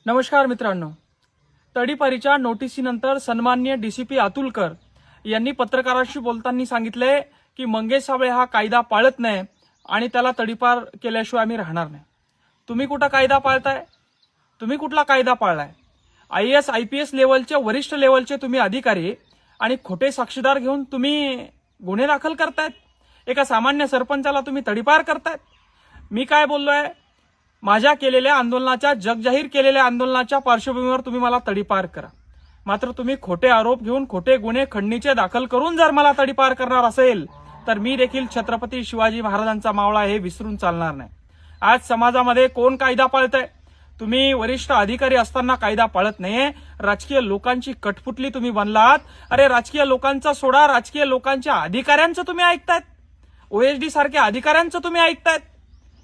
नमस्कार मित्रांनो, तडीपारीच्या नोटिसीनंतर सन्माननीय डीसीपी अतुलकर यांनी पत्रकारांशी बोलताना सांगितले की मंगेश साबळे हा कायदा पाळत नाही आणि त्याला तडीपार केल्याशिवाय आम्ही राहणार नाही। तुम्ही कुठला कायदा पाळताय? तुम्ही कुठला कायदा पाळलाय? IAS IPS लेवलचे वरिष्ठ लेवलचे तुम्ही अधिकारी आणि खोटे साक्षीदार घेऊन तुम्ही गुन्हे दाखल करतायत। एका सामान्य सरपंचाला तुम्ही तडीपार करतायत। मी काय बोललोय? माझ्या केलेल्या आंदोलनाच्या जगजाहीर केलेल्या आंदोलनाच्या पार्श्वभूमीवर तुम्ही मला तडीपार करा, मात्र तुम्ही खोटे आरोप घेऊन खोटे गुन्हे खंडणीचे दाखल करून जर मला तडीपार करणार असेल तर मी देखील छत्रपती शिवाजी महाराजांचा मावळा हे विसरून चालणार नाही। आज समाजामध्ये कोण कायदा पाळतंय? तुम्ही वरिष्ठ अधिकारी असताना कायदा पाळत नाहीये। राजकीय लोकांची कठपुतली तुम्ही बनलात। अरे राजकीय लोकांचा सोडा, राजकीय लोकांच्या अधिकाऱ्यांचं तुम्ही ऐकतायत। OSD सारख्या अधिकाऱ्यांचं तुम्ही ऐकतायत।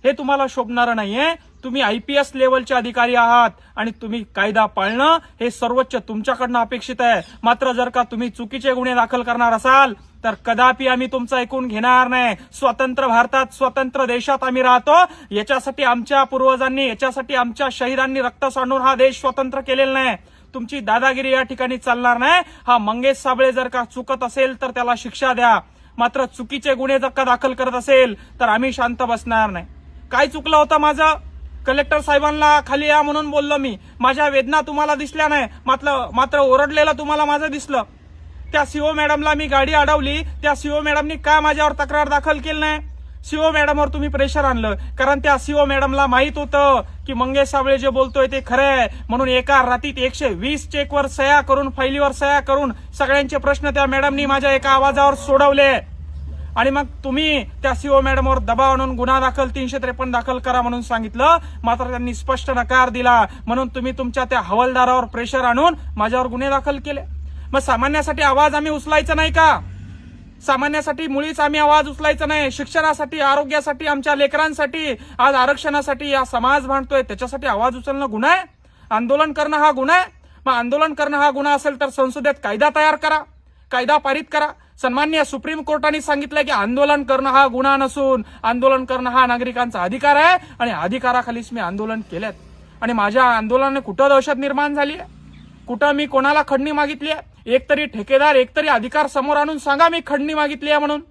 हे तुम्हाला शोभणारं नाहीये। तुम्ही IPS लेवलचे अधिकारी आहात आणि तुम्ही कायदा पाळणं हे सर्वोच्च तुमच्याकडनं अपेक्षित आहे। मात्र जर का तुम्ही चुकीचे गुन्हे दाखल करणार असाल तर कदापि आम्ही तुमचं ऐकून घेणार नाही। स्वतंत्र भारतात, स्वतंत्र देशात आम्ही राहतो। याच्यासाठी आमच्या पूर्वजांनी, याच्यासाठी आमच्या शहीदांनी रक्त सांडून हा देश स्वतंत्र केलेला नाही। तुमची दादागिरी या ठिकाणी चालणार नाही। हा मंगेश साबळे जर का चुकत असेल तर त्याला शिक्षा द्या, मात्र चुकीचे गुन्हे जर का दाखल करत असेल तर आम्ही शांत बसणार नाही। काय चुकलं होतं माझं? कलेक्टर साहेबांना खाली या म्हणून बोललो मी। माझ्या वेदना तुम्हाला दिसल्या नाही, मात्र ओरडलेलं तुम्हाला माझं दिसलं। त्या CO मॅडमला मी गाडी अडवली, त्या CO मॅडमनी का माझ्यावर तक्रार दाखल केली नाही? CO मॅडमवर तुम्ही प्रेशर आणलं, कारण त्या CO मॅडमला माहित होतं की मंगेश साबळे जे बोलतोय ते खरं आहे। म्हणून एका रात्रीत 120 चेकवर सह्या करून, फाईलीवर सह्या करून सगळ्यांचे प्रश्न त्या मॅडमनी माझ्या एका आवाजावर सोडवले। आणि मग तुम्ही त्या CO मॅडमवर दबाव आणून गुन्हा दाखल 353 दाखल करा म्हणून सांगितलं, मात्र त्यांनी स्पष्ट नकार दिला। म्हणून तुम्ही तुमच्या त्या हवालदारावर प्रेशर आणून माझ्यावर गुन्हे दाखल केले। मग सामान्यासाठी आवाज आम्ही उचलायचा नाही का? सामान्यासाठी मुळीच आम्ही आवाज उचलायचा नाही? शिक्षणासाठी, आरोग्यासाठी, आमच्या लेकरांसाठी, आज आरक्षणासाठी या समाज भांडतोय त्याच्यासाठी आवाज उचलणं गुन्हा आहे? आंदोलन करणं हा गुन्हा आहे? मग आंदोलन करणं हा गुन्हा असेल तर संसदेत कायदा तयार करा, कायदा पारित करा। सन्माननीय सुप्रीम कोर्टाने सांगितलंय की आंदोलन करणं हा गुन्हा नसून आंदोलन करणं हा नागरिकांचा अधिकार आहे आणि अधिकाराखालीच मी आंदोलन केलेत। आणि माझ्या आंदोलनाने कुठं दहशत निर्माण झाली आहे? कुठं मी कोणाला खंडणी मागितली आहे? एकतरी ठेकेदार, एकतरी अधिकार समोर आणून सांगा मी खंडणी मागितली आहे म्हणून।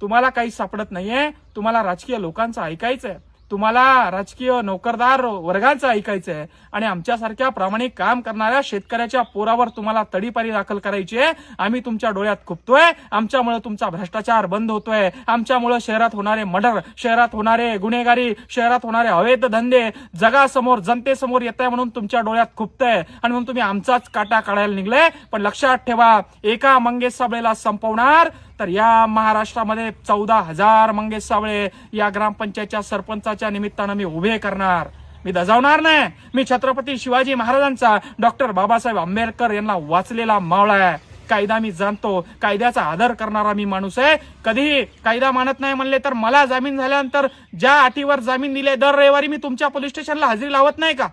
तुम्हाला काही सापडत नाहीये। तुम्हाला राजकीय लोकांचं ऐकायचंय, तुम्हाला राजकीय नोकरदार वर्गाचं ऐकायचंय आणि आमच्यासारख्या प्रामाणिक काम करणाऱ्या शेतकऱ्याच्या पोरावर तुम्हाला तडीपारी दाखल करायची आहे। आम्ही तुमच्या डोळ्यात खुपतोय, आमच्यामुळे तुमचा भ्रष्टाचार बंद होतोय, आमच्यामुळे शहरात होणारे मर्डर, शहरात होणारे गुन्हेगारी, शहरात होणारे अवैध धंदे जगासमोर, जनतेसमोर येत आहे म्हणून तुमच्या डोळ्यात खुपतंय आणि म्हणून तुम्ही आमचाच काटा काढायला निघले। पण लक्षात ठेवा, एका मंगेश साबळेला संपवणार तर या महाराष्ट्रामध्ये 14,000 मंगेश साबळे या ग्रामपंचायतच्या सरपंचाच्या निमित्तानं मी उभे करणार। मी दजावणार नाही। मी छत्रपती शिवाजी महाराजांचा, डॉक्टर बाबासाहेब आंबेडकर यांना वाचलेला मावळा आहे। कायदा मी जाणतो, कायद्याचा आदर करणारा मी माणूस आहे। कधीही कायदा मानत नाही म्हणले तर मला जामीन झाल्यानंतर ज्या अटीवर जामीन दिले, दर रविवारी मी तुमच्या पोलीस स्टेशनला हजेरी लावत नाही का?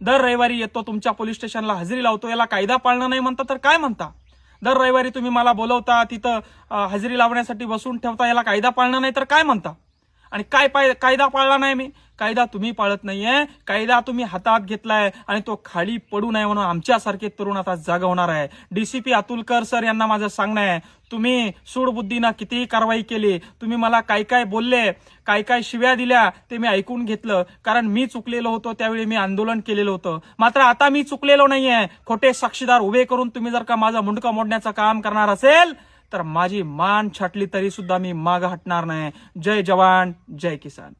दर रविवारी येतो तुमच्या पोलीस स्टेशनला हजेरी लावतो, याला कायदा पाळणं नाही म्हणता तर काय म्हणता? दर रविवारी तुम्ही मला बोलवता, तिथं हजेरी लावण्यासाठी बसून ठेवता, याला कायदा पाळणं नाही तर काय म्हणता? आणि कायदा पाळला नाही मी? कायदा तुम्ही पाळत नाहीये, कायदा तुम्ही हातात घेतलाय आणि तो खाली पडू नये म्हणून आमच्यासारखे तरुण आता जागा होणार आहे। डीसीपी अतुलकर सर यांना माझं सांगणं आहे, तुम्ही सूडबुद्धीनं कितीही कारवाई केली, तुम्ही मला काय काय बोलले, काय काय शिव्या दिल्या ते मी ऐकून घेतलं, कारण मी चुकलेलो होतो त्यावेळी मी आंदोलन केलेलं होतं। मात्र आता मी चुकलेलो नाहीये। खोटे साक्षीदार उभे करून तुम्ही जर का माझं मुंडकं मोडण्याचं काम करणार असेल तर माझी मान छाटली तरी सुद्धा मी मागं हटणार नाही। जय जवान, जय किसान।